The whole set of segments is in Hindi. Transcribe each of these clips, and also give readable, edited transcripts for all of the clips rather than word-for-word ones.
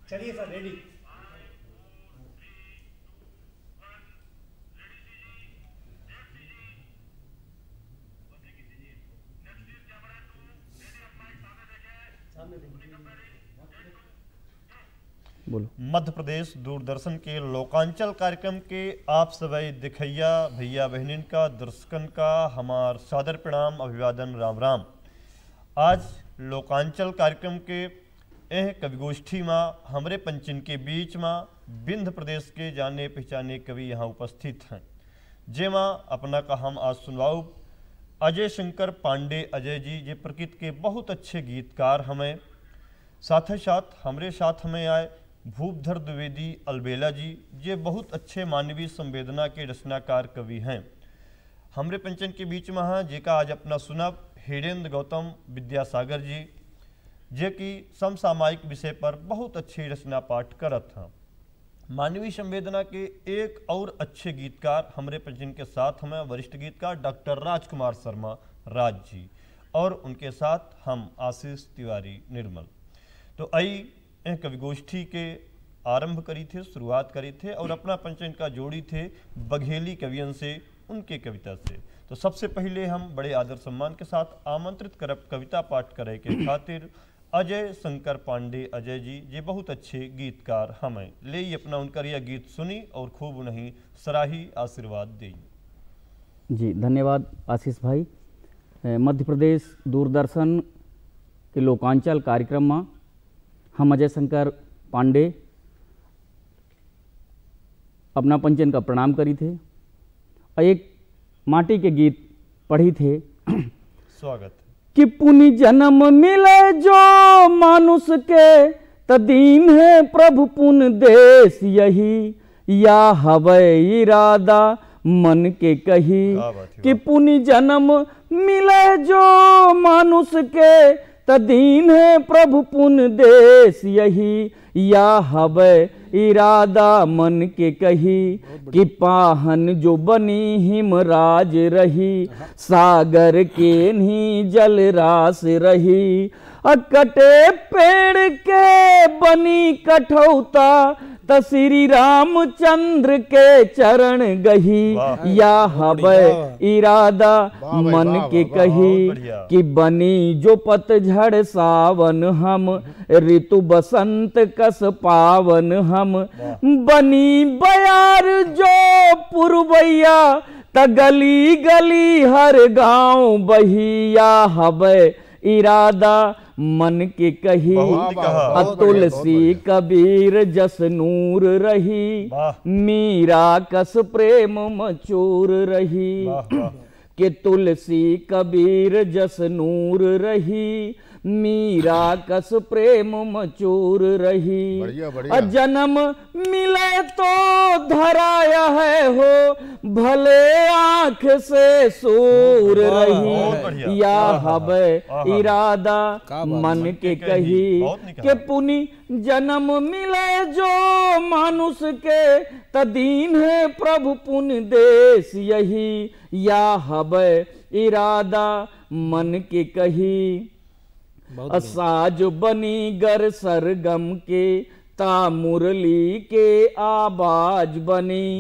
चलिए सर रेडी। बोलो। मध्य प्रदेश दूरदर्शन के लोकांचल कार्यक्रम के आप सभी दिखैया भैया बहनिन का दर्शकन का हमार सादर प्रणाम अभिवादन राम राम। आज लोकांचल कार्यक्रम के एह कविगोष्ठी में हमरे पंचन के बीच में विंध्य प्रदेश के जाने पहचाने कवि यहाँ उपस्थित हैं, जेमा अपना का हम आज सुनवाऊ अजय शंकर पांडे अजय जी, जे प्रकृति के बहुत अच्छे गीतकार हमें। साथ ही साथ हमरे साथ हमें आए भूपधर द्विवेदी अलबेला जी, जे बहुत अच्छे मानवीय संवेदना के रचनाकार कवि हैं। हमरे पंचन के बीच में हैं जेका आज अपना सुनब हिरेंद्र गौतम विद्यासागर जी, जे कि समसामयिक विषय पर बहुत अच्छी रचना पाठ करत हैं। मानवीय संवेदना के एक और अच्छे गीतकार हमरे पंचन के साथ हमें वरिष्ठ गीतकार डॉक्टर राजकुमार शर्मा राज जी, और उनके साथ हम आशीष तिवारी निर्मल। तो आई कविगोष्ठी के आरंभ करी थे, शुरुआत करी थे, और अपना पंचन का जोड़ी थे बघेली कवियन से, उनके कविता से। तो सबसे पहले हम बड़े आदर सम्मान के साथ आमंत्रित करब कविता पाठ करे के खातिर अजय शंकर पांडे अजय जी, जे बहुत अच्छे गीतकार हमें। ले ही अपना उनका यह गीत सुनी और खूब उन्हें सराही आशीर्वाद दी। जी धन्यवाद आशीष भाई। मध्य प्रदेश दूरदर्शन के लोकांचल कार्यक्रम में हम अजय शंकर पांडे अपना पंचन का प्रणाम करी थे और एक माटी के गीत पढ़ी थे। स्वागत कि पुनि जन्म मिले जो मानुष के तदीन है प्रभु पुन देश यही, या हवै इरादा मन के कही। कि पुनि जन्म मिले जो मानुष के तदीन है प्रभु पुन देश यही, या हवै इरादा मन के कही। कि पाहन जो बनी हिमराज रही, सागर के नी जल रास रही। अकटे पेड़ के बनी कठौता, त श्री रामचंद्र के चरण गही, या हवै इरादा मन के कही। कि बनी जो पतझड़ सावन हम, ऋतु बसंत कस पावन हम। बनी बयार जो पुरवैया, त गली गली हर गांव बही, या हवै इरादा मन के कही। अतुल सी कबीर जस नूर रही, मीरा कस प्रेम मचूर रही। कि तुलसी कबीर जस नूर रही, मीरा कस प्रेम मचूर रही। जन्म मिले तो धराया है हो, भले आंख से सूर रही, या हवै इरादा मन के कही। के पुनि जन्म मिले जो मानुष के तदीन है प्रभु पुन देश यही, या हवै इरादा मन के कही। साज बनी गर सरगम के, ता मुरली के आवाज बनी।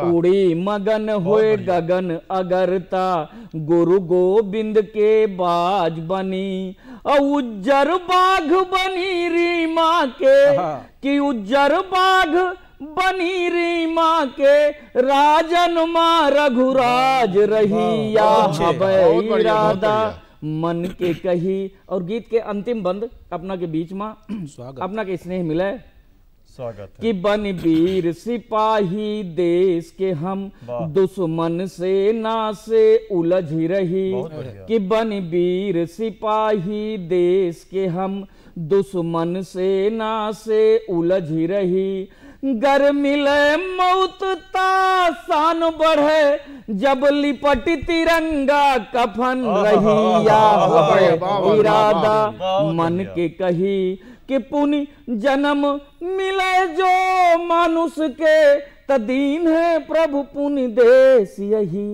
उड़ी मगन हुए गगन अगरता, गुरु गोविंद के बाज बनी। उज्जर बाघ बनी रीमा के, कि उज्जर बाघ बनी रीमा के। राजन मां रघुराज रही, या हवै इरादा मन के कही। और गीत के अंतिम बंद अपना के बीच में अपना के स्नेह मिले। स्वागत कि बन वीर सिपाही देश के हम, दुश्मन से ना से उलझ रही। कि बन वीर सिपाही देश के हम, दुश्मन से ना से उलझ रही। गर मिले मौत ता शान बढ़े, जब लिपट तिरंगा कफन रही, या हवै इरादा मन के कही। कि पुनि जन्म मिले जो मानुष के, तदीन है प्रभु पुनि देश यही,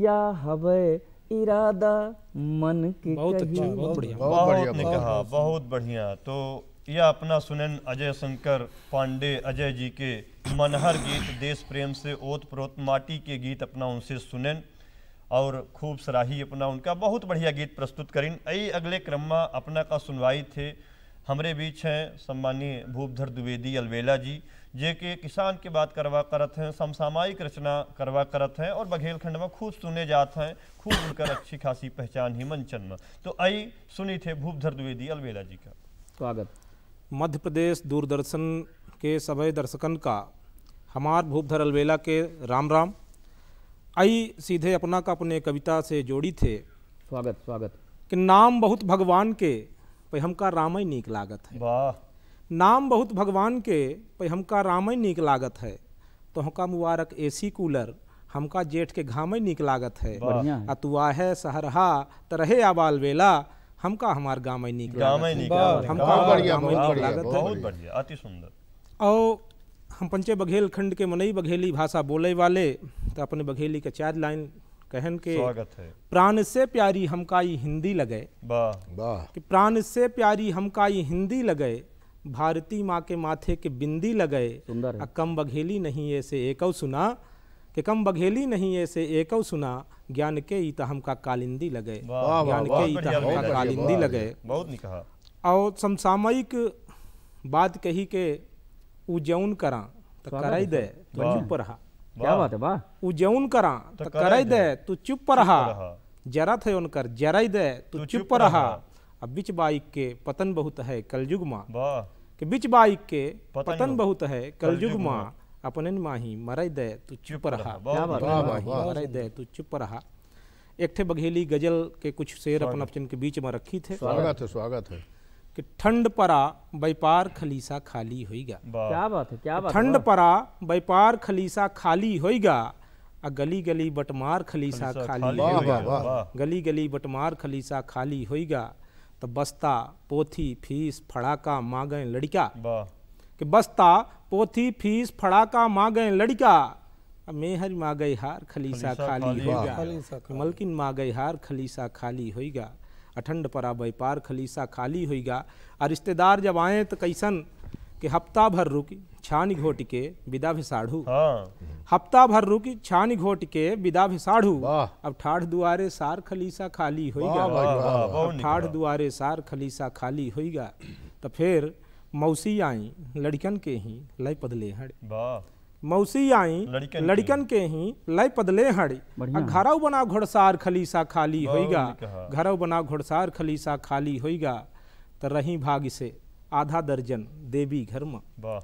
या हवै इरादा मन के बहुत कही। अच्छा, बहुत बढ़िया, बहुत बढ़िया, बहुत बढ़िया। तो यह अपना सुनन अजय शंकर पांडे अजय जी के मनहर गीत देश प्रेम से ओत प्रोत माटी के गीत अपना उनसे सुनन और खूब सराही अपना उनका बहुत बढ़िया गीत प्रस्तुत करें। यही अगले क्रम में अपना का सुनवाई थे हमरे बीच हैं सम्मानीय भूपधर द्विवेदी अलवेला जी, जे के किसान के बात करवा करत हैं, समसामयिक रचना करवा करत हैं और बघेलखंड में खूब सुने जाते हैं, खूब उनकर अच्छी खासी पहचान ही मंचन में। तो आई सुनी थे भूपधर द्विवेदी अलवेला जी का स्वागत। मध्य प्रदेश दूरदर्शन के सभी दर्शकन का हमार भूपधर अलवेला के राम राम। आई सीधे अपना का अपने कविता से जोड़ी थे स्वागत स्वागत। कि नाम बहुत भगवान के पे हमका राम ही नीक लागत है। वाह। नाम बहुत भगवान के पे हमका राम ही नीक लागत है, तो हमका मुबारक एसी कूलर हमका जेठ के घाम ही नीक लागत है। बढ़िया है। अतुआ है सहरहा तरहे आबाल वेला हमका हमार गाम ही नीक लागत है। हमका हमार गाम ही नीक लागत है। बहुत बढ़िया, अति सुंदर। और हम पंचे बघेलखंड के मनई बघेली भाषा बोले वाले तो अपने बघेली के 4 लाइन कहन के स्वागत है। प्राण से प्यारी हमका ये हिंदी लगे। वाह वाह। कि प्राण से प्यारी हमका ये हिंदी लगे, भारती माँ के माथे के बिंदी लगे। सुंदर है। कम बघेली नहीं ऐसे एकौ सुना, कि कम बघेली नहीं ऐसे एकौ सुना, ज्ञान के ईता हमका कालिंदी लगे। वाह, ज्ञान वाह, के ईता बढ़िया, हमका बढ़िया, कालिंदी लगे। बहुत नहीं कहा। और समसामयिक बात कही के उ जौन करा तो स्वागत कराई है, दे तो वाह। चुप रहा। क्या बात है, वाह। उ जौन करा तो कराई दे तू चुप रहा। जरा थे उनकर जराई दे तू चुप रहा। अब बिच बाइक के पतन बहुत है कलयुग माँ, वाह। कि बिच बाइक के पतन पतन बहुत है कलयुग कलयुग माँ, अपने माही मरई दे तू चुप रहा। बहुत बढ़िया। माही मरई दे तू चुप रहा। एक थे बघेली गजल के कुछ शेर अपन अपचन के बीच में रखी थे स्वागत है स्वागत है। कि ठंड परा व्यापार खलीसा खाली होइगा। वाह। क्या बात है, क्या बात है, ठंड वाह। परा व्यापार खलीसा खाली होइगा, आ गली गली बटमार खलीसा खाली वाह, होइगा। वाह, वाह। गली गली बटमार खलीसा खाली होइगा, तो बस्ता पोथी फीस फड़ाका मांगे लड़का। वाह। कि बस्ता पोथी फीस फड़ाका मांगे लड़का, अब मेहर मांगे हार खलीसा खाली होइगा। मलकिन मांगे हार खलीसा खाली होइगा, अठंड परा व्यापार खलीसा खाली होइगा। और रिश्तेदार जब आए तो कैसन कि हफ्ता भर रुकी छानी घोट के विदा भिसाढ़ू। हाँ। हफ्ता भर रुकी छानी घोट के विदा भिसाढ़ू। वाह। अब ठाढ़ दुआरे सार खलीसा खाली होइगा। वाह, वाह, वाह, बहुत अब नहीं ठाढ़ कहा। दुआरे सार खलीसा खाली होइगा, तो फिर मौसी आई लड़कन के ही लय पदले हड़े। वाह। मौसी आई लड़कन के ही लय पदले हड़े। बढ़िया। घरौ बना घोड़सार खलीसा खाली बहुत होइगा। नहीं कहा। घरौ बना घोड़सार खलीसा खाली होइगा, तो रही भाग से आधा दर्जन देवी घर में। वाह।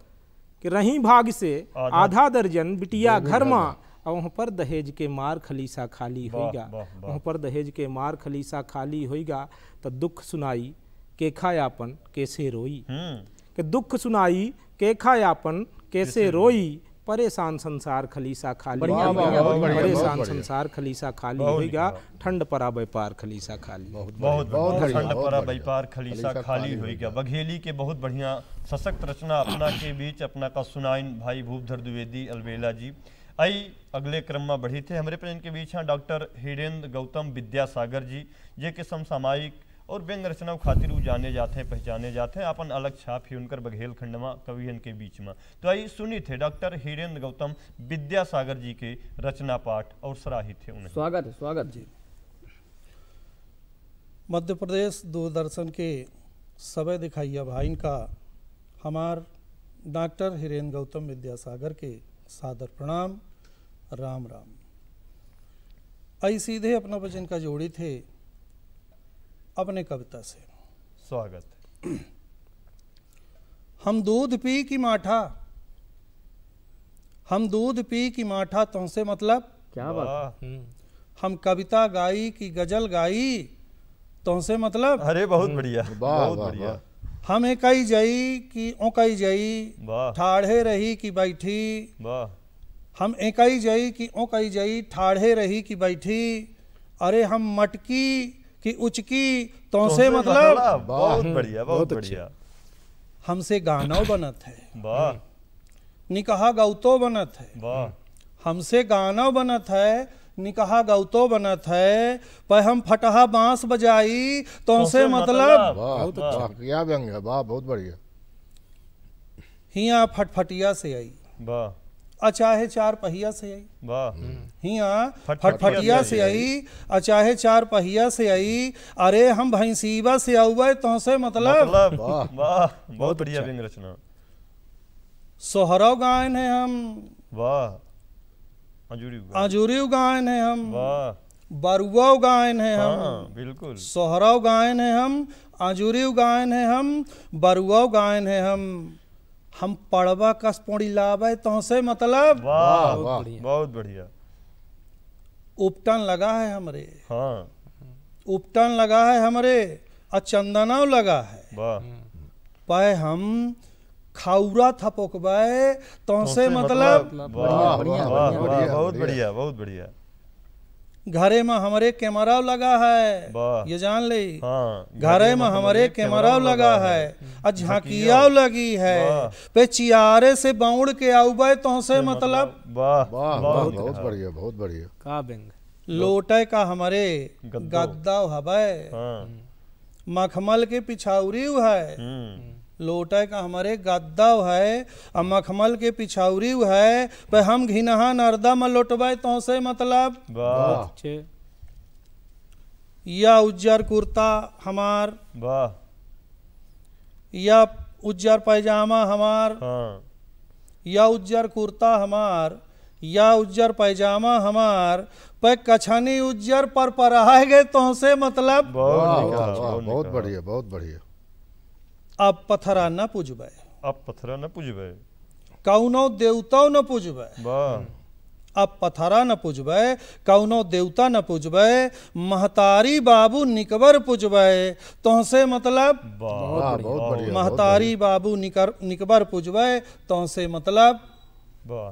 कि रही भाग से आधा दर्जन बिटिया घर में, और वहाँ पर दहेज के मार खलीसा खाली वाह, होइगा। वाह, वाह। वहाँ पर दहेज के मार खलीसा खाली होइगा, तो दुख सुनाई के खायापन कैसे रोई। कि दुख सुनाई के खायापन कैसे रोई, परेशान संसार खलीसा खाली बढ़िया, होइगा। बढ़िया, बहुत बढ़िया, परेशान बहुत बढ़िया। संसार खलीसा खाली बहुत होइगा, बढ़िया। ठंड परा व्यापार खलीसा खाली। बहुत बहुत बढ़िया, ठंड बहुत परा बढ़िया। व्यापार खलीसा खाली हो गया। बघेली के बहुत बढ़िया सशक्त रचना अपना के बीच अपना का सुनाइन भाई भूपधर द्विवेदी अलवेला जी। आई अगले क्रम में बढ़ी थे हमारे प्रेम के बीच हैं डॉक्टर हिरेंद्र गौतम विद्यासागर जी, जे के समसामयिक और व्यंग रचना खातिर वो जाने जाते हैं पहचाने जाते हैं। अपन अलग छाप ही उनकर बघेलखंड में कवियन के बीच में। तो आई सुनी थे डॉक्टर हिरेंद्र गौतम विद्यासागर जी के रचना पाठ और सराही थे उन्हें। स्वागत है, स्वागत जी। मध्य प्रदेश दूरदर्शन के सबै दिखाइया भाइन का हमार डॉक्टर हिरेंद्र गौतम विद्यासागर के सादर प्रणाम, राम राम। आई सीधे अपना वचन का जोड़ी थे अपने कविता से। स्वागत। हम दूध पी की माठा, हम दूध पी की माठा तुमसे मतलब, क्या बात है। वाह। हम कविता गाई की गजल गाई तुमसे मतलब, अरे बहुत बढ़िया, वाह, बहुत वाह, बढ़िया। हम एकई जई कि ओकई जई, वाह। ठाढ़े रही कि बैठी, वाह। हम एकई जई कि ओकई जई, ठाढ़े रही कि बैठी, अरे हम मटकी कि उचकी तुमसे मतलब, बहुत बढ़िया, बहुत बढ़िया। हमसे गानो बनत है, वाह। निकहा गौतो बनत है, वाह। हमसे गानो बनत है, निकहा गौतो बनत है, पर हम फटहा बांस बजाई तुमसे मतलब। वाह वाह, क्या व्यंग है, वाह बहुत बढ़िया। हिया फटफटिया से आई, वाह अचाहे चार पहिया से आई, वाह हिया फटफटिया फटफटिया से आई, अचाहे चार पहिया से आई। अरे हम भैंसीबा से आउबे तुमसे मतलब वाह बहुत बढ़िया व्यंग रचना। सोहरव गायन है हम, वाह आजूरी गायन है हम, वाह बरुआ गायन है हम, हाँ बिल्कुल सोहरव गायन है हम, आजूरी गायन है हम, बरुआ गायन है हम पड़वा कस पोड़ी लावे तुमसे मतलब वाह बहुत बढ़िया। उपटन लगा है हमरे, हाँ उपटन लगा है हमरे, और चंदनाव लगा है, वाह पे हम खाउरा थपोकबे तुमसे मतलब वाह बहुत बढ़िया बहुत बढ़िया। घरे में हमारे कैमरा लगा है, वाह ये जान ले, हाँ घरे में हमारे कैमरा लगा है, और झांकिया लगी है, पे चियारे से बाउड़ के आउबे तुमसे मतलब वाह बहुत बढ़िया बहुत बढ़िया। का बेंग लोटे का हमारे गद्दा हवे, हाँ मखमल के पिछाउरी है, लोटे का हमारे गद्दा है, और मखमल के पिछाउरी है, पे हम घिनहा नर्दा में लोटबे तुमसे मतलब वाह या उज्जर कुर्ता हमार, वाह या उज्जर पैजामा हमार, हाँ या उज्जर कुर्ता हमार, या उज्जर पैजामा हमार, पे कछनी उज्जर पर पराए गए तुमसे मतलब बहुत बढ़िया बहुत बढ़िया। अब पथरा न पूजबे, अब पथरा न पूजबे, कौनो देवता न पूजबे, वाह अब पथरा न पूजबे, कौनो देवता न पूजबे, महतारी बाबू निकबर पूजबे तुमसे मतलब बहुत बढ़िया। महतारी बाबू निकबर पूजबे तुमसे मतलब वाह।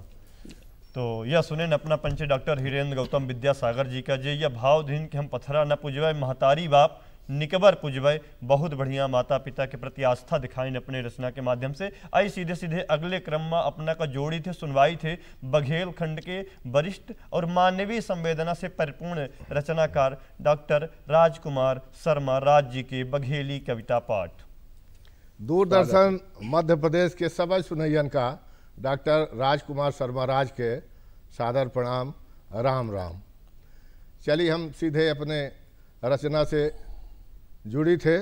तो यह सुने न अपना पंचे डॉक्टर हिरेंद्र गौतम विद्यासागर जी का जे यह भाव धीन कि हम पथरा न पूजबे महतारी बाप निकबर पूजबे, बहुत बढ़िया माता पिता के प्रति आस्था दिखाई न अपने रचना के माध्यम से। आई सीधे सीधे अगले क्रम में अपना का जोड़ी थे सुनवाई थे बघेल खंड के वरिष्ठ और मानवीय संवेदना से परिपूर्ण रचनाकार डॉक्टर राजकुमार शर्मा राज जी के बघेली कविता पाठ। दूरदर्शन मध्य प्रदेश के सभी सुनैयन का डॉक्टर राजकुमार शर्मा राज के सादर प्रणाम, राम राम। चलिए हम सीधे अपने रचना से जुड़ी थे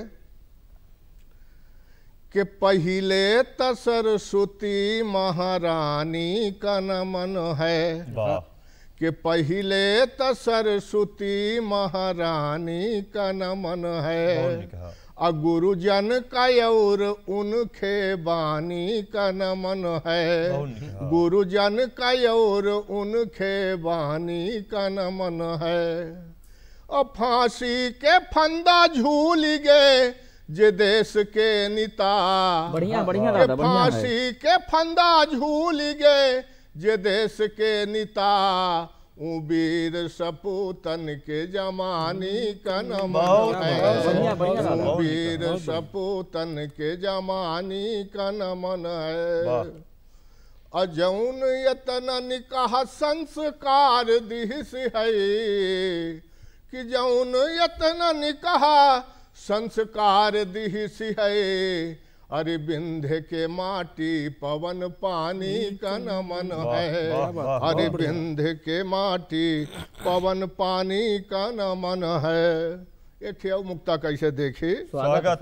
कि पहिले त सरस्वती महारानी का नमन है, कि पहिले त सरस्वती महारानी का नमन है, और गुरुजन का और उनके बानी का नमन है, गुरुजन का और उनके बानी का नमन है। और फांसी के फंदा झूल गए जे देश के नेता, बढ़िया बढ़िया के फांसी के फंदा झूल गए जे देश के नेता, वीर सपूतन के जमानी का नमन है, वीर सपूतन के जमानी का नमन है। अजौन यतन निकाह संस्कार दिस है, कि जौन यतन निकाह संस्कार दिस है, अरे बिंध्य के माटी पवन पानी का नमन है, अरे बिंध्य के माटी पवन पानी का नमन है। एक मुक्ता कैसे देखी, स्वागत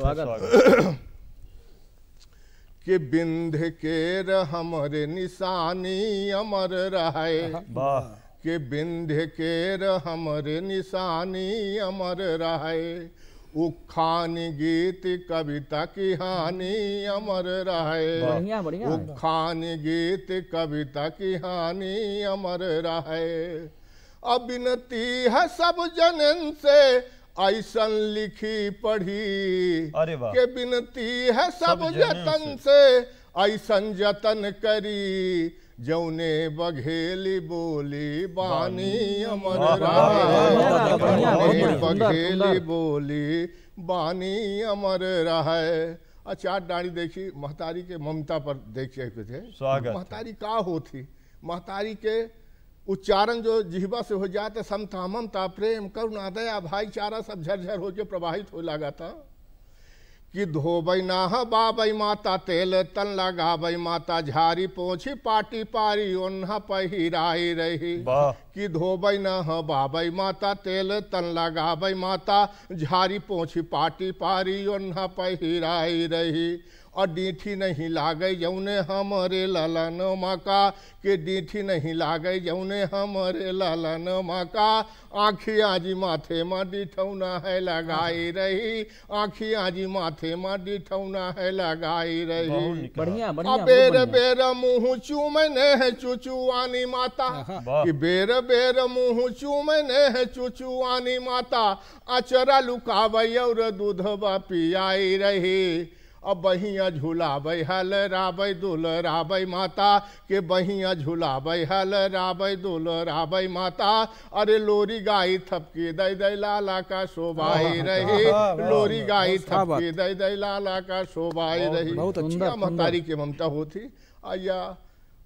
कि बिंध्य के हमरे निशानी अमर रहे, कि बिंध्य के हमरे निशानी अमर रहे, उखान गीत कविता की हानि अमर रहे, उखान गीत कविता की हानि अमर रहे। अब विनती है सब जनन से ऐसन लिखी पढ़ी, के विनती है सब जतन से ऐसन जतन करी, जौने बघेली बोली बानी अमर रहे, बघेली बोली बानी अमर रहे। अच्छा डाड़ी देखी महतारी के ममता पर देखे थे, महतारी का होती, महतारी के उच्चारण जो जिह्वा से हो जाते समता ममता प्रेम करुणा दया भाईचारा सब झरझर होकर प्रवाहित हो लगा था, कि धोबई नाह बाबई माता तेल तन लगाबई माता झारी पोछी पाटी पारी ओन्हा पहिराई रही। कि धोबई नाह बाबई माता तेल तन लगाबई माता झारी पोछी पाटी पारी ओन्हा पहिराई रही। और डीठी नहीं लागे जौने हमरे ललन माका के डीठी नहीं लागे जौने हमरे ललन माका आँखियाँ जी माथे में डिठौना है लगाई रही। आँखियाँ जी माथे में डिठौना है लगाई रही। बढ़िया बढ़िया। बेर बेर मुँह चूमने है चुचुआनी माता कि बेर बेर मुँह चूमने है चुचुआनी माता अचरा लुकावई और दूधबा पियाई रही। अब बहिया झूलाबै हल राबै दुल राबै माता के बहिया झूलाबै हल राबै दुल राबै माता। अरे लोरी गाई थपकी दई दई लाला का शोभाई रही। लोरी गाई थपकी दई दई लाला का शोभाई रही। बहुत अच्छी महतारी के ममता होती। आया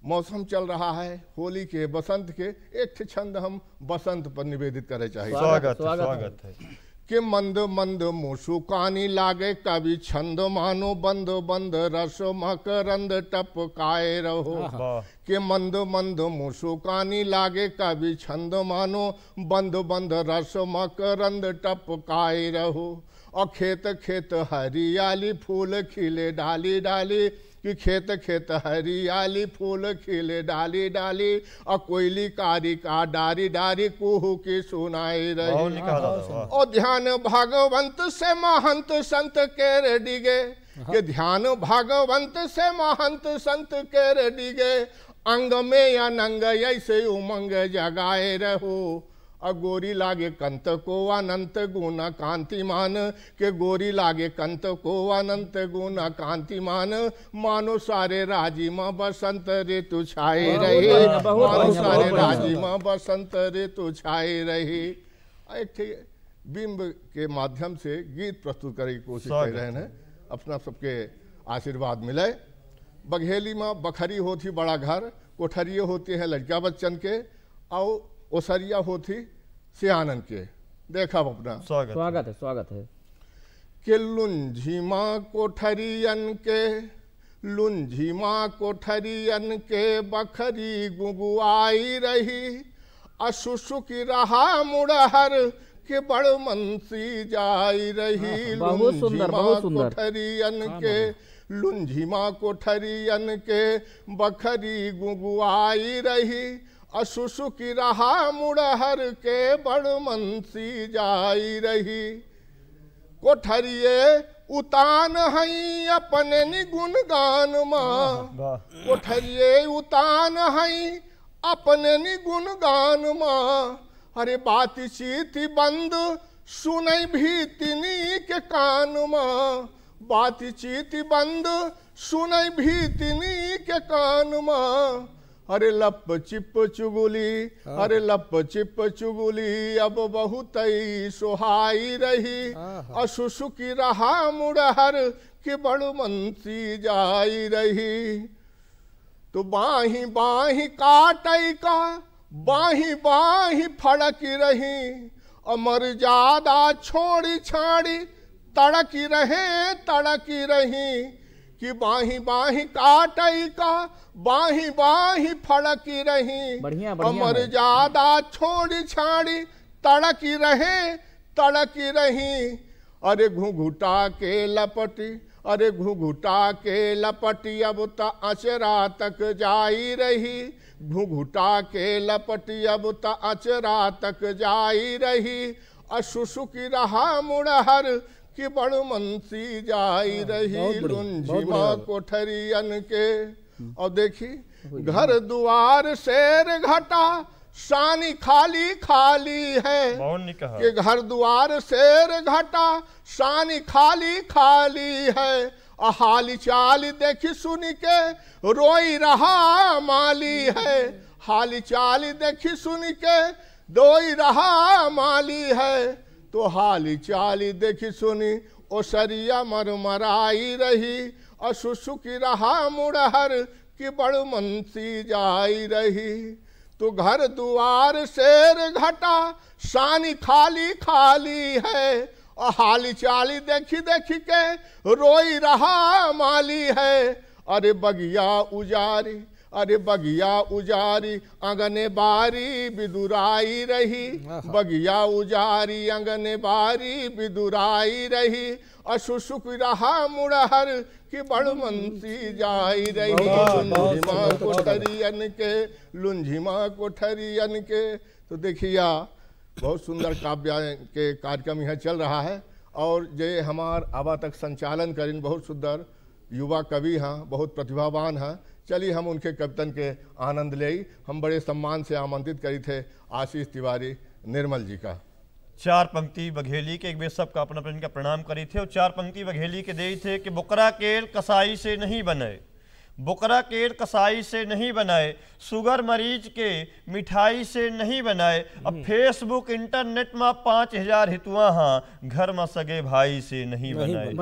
मौसम चल रहा है होली के बसंत के, एक छंद हम बसंत पर निवेदित करे चाहिए। स्वागत है। कि मंद मंद मुसुकानी लागे कवि छंद मानो बंद बंद रस मकरंद टपकाए रहो। कि मंद मंद मुसुकानी लागे कवि छंद मानो बंद बंद रस मकरंद टपकाए रहो। और खेत खेत हरियाली फूल खिले डाली डाली कि खेत खेत हरियाली फूल खिले डाली डाली। और कोयली कारी का डारी डारी कुहू की सुनाई रही। और ध्यान भागवंत से महंत संत के डिगे कि ध्यान भागवंत से महंत संत के डिगे। अंग में या नंग ऐसे उमंग जगाए रहो। और गोरी लागे कंत को अनंत गुण कांतिमान के गोरी लागे कंत को अनंत गुण कांतिमान। मानो सारे राजी में बसंत ऋतु छाई रही। मानो सारे राजी में बसंत ऋतु छाई रही। एक बिंब के माध्यम से गीत प्रस्तुत करने की कोशिश कर रहे हैं। अपना सबके आशीर्वाद मिले। बघेली में बखरी होती बड़ा घर, कोठरिये होती है लड़का बच्चन के, और ओसरिया होती सियानन के। देखा अपना स्वागत है। कि लुंझीमा कोठरियन के लुंझीमा कोठरियन के बखरी गुगुआई रही। असुसुकी रहा मुड़हर के बड़ मनसी जाई रही। लुंझीमा कोठरियन के लुंझीमा कोठरियन के बखरी गुगुआई रही। असुसुकी रहा मुड़हर के बड़ मनसी जाई रही। कोठरिये उतान हई अपने निगुण गान माँ। कोठरिये उतान हई अपने निगुण गान माँ। अरे बातचीत बंद सुनई भीतिनी के कान माँ। बातचीत बंद सुनई भीतिनी के कान माँ। अरे लप चिप चुगुली अरे लप चिप चुगुली अब बहुत ही सुहाई रही। असुसुकी रहा मुड़हर के बड़ मनसी जाई रही। तो बाही बाही काटई का बाही बाही फड़की रही। अमर ज्यादा छोड़ी छाड़ी तड़की रही। कि बाही बाही काटई का बाही बाही फड़की रही। अमर ज्यादा छोड़ी छाड़ी तड़की रही। अरे घुघुटा के लपटी अरे घुघुटा के लपटी अब त अचरा तक जाई रही। घुघुटा के लपटी अब त अचरा तक जाई रही। असुसुकी रहा मुड़हर कि बड़ मनसी जाई रही। लुंझीमा कोठरियन के। और देखी घर दुआर शेर घटा शानी खाली खाली है। कि घर द्वार शेर घटा शानी खाली खाली है। हाली चाल देखी सुनी के रोई रहा माली है। हाली चाल देखी सुनी के रोई रहा माली है। तो हाली चाली देखी सुनी ओसरिया मरमराई रही। असुसुकी रहा मुड़हर कि बड़ मनसी जाई रही। तो घर दुआर शेर घटा शानी खाली खाली है। हाली चाली देखी देखी के रोई रहा माली है। अरे बगिया उजारी, अरे बगिया उजारी अंगने बारी बिदुराई रही, बगिया उजारी अंगने बारी बिदुराई रही, अशुशुक रहा मुड़हर कि बड़मंसी जाई रही। लुंझिमा कोठरियन के, लुंझिमा कोठरियन के। तो देखिए बहुत सुंदर काव्य के कार्यक्रम यहाँ चल रहा है और जे हमार आबा तक संचालन करें बहुत सुंदर युवा कवि हैं, बहुत प्रतिभावान हैं। चलिए हम उनके कवितन के आनंद ले। हम बड़े सम्मान से आमंत्रित करी थे आशीष तिवारी निर्मल जी का। 4 पंक्ति बघेली के एक बेर सबका अपना अपना इनका प्रणाम करी थे और 4 पंक्ति बघेली के दे थे कि बुकरा केर कसाई से नहीं बने, बुकरा केर कसाई से नहीं बनाए, शुगर मरीज के मिठाई से नहीं बनाए। अब फेसबुक इंटरनेट में 5000 हितुआ हाँ, घर में सगे भाई से नहीं बनाए।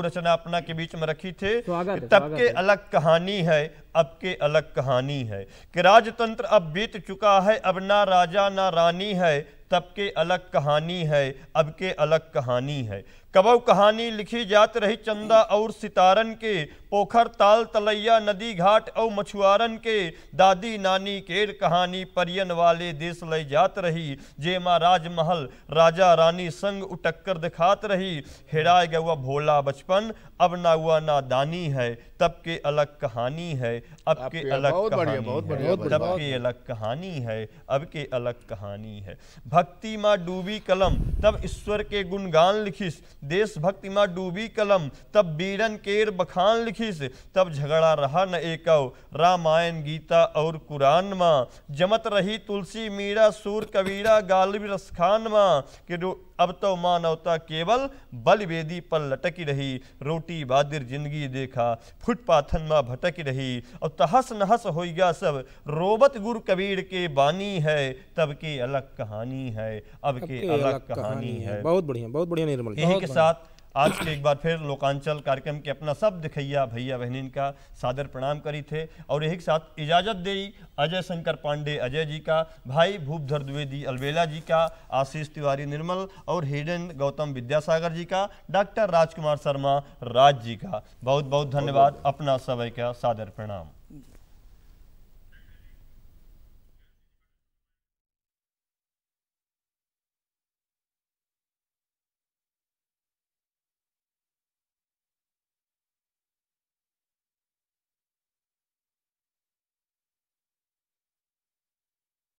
रचना अपना के बीच में रखी थे। तब के अलग कहानी है, अब के अलग कहानी है कि राजतंत्र अब बीत चुका है, अब ना राजा ना रानी है। तब के अलग कहानी है, अब के अलग कहानी है। कबव कहानी लिखी जात रही चंदा और सितारन के, पोखर ताल तलैया नदी घाट और मछुआरन के। दादी नानी केर कहानी परियन वाले देश ले जात रही, जेमा राजमहल राजा रानी संग उटक्कर दिखात रही। हेराए गया भोला बचपन, अब ना हुआ नादानी है। तब के अलग कहानी है, अब के अलग कहानी है। तब के अलग कहानी है, अब के अलग कहानी है। भक्ति माँ डूबी कलम, तब ईश्वर के गुणगान लिखिस। देशभक्ति माँ डूबी कलम, तब वीरन केर बखान लिखिस। तब झगड़ा रहा न एकव, रामायण गीता और कुरान माँ। जमत रही तुलसी मीरा सूर कबीरा गालिब रसखान माँ कि अब तो मानवता केवल बलवेदी पर लटकी रही। रोटी बादिर जिंदगी देखा, फुटपाथन में भटकी रही। और तहस नहस हो गया सब, रोबत गुरु कबीर के बानी है। तब के अलग कहानी है, अब के अलग कहानी है। बहुत बढ़िया निर्मल। यही के साथ आज के एक बार फिर लोकांचल कार्यक्रम के अपना सब दिखैया भैया बहनिन का सादर प्रणाम करी थे और यही के साथ इजाजत दे अजय शंकर पांडे अजय जी का, भाई भूपधर द्विवेदी अलबेला जी का, आशीष तिवारी निर्मल और हिरेन गौतम विद्यासागर जी का, डॉक्टर राजकुमार शर्मा राज जी का बहुत बहुत धन्यवाद। अपना सब का सादर प्रणाम।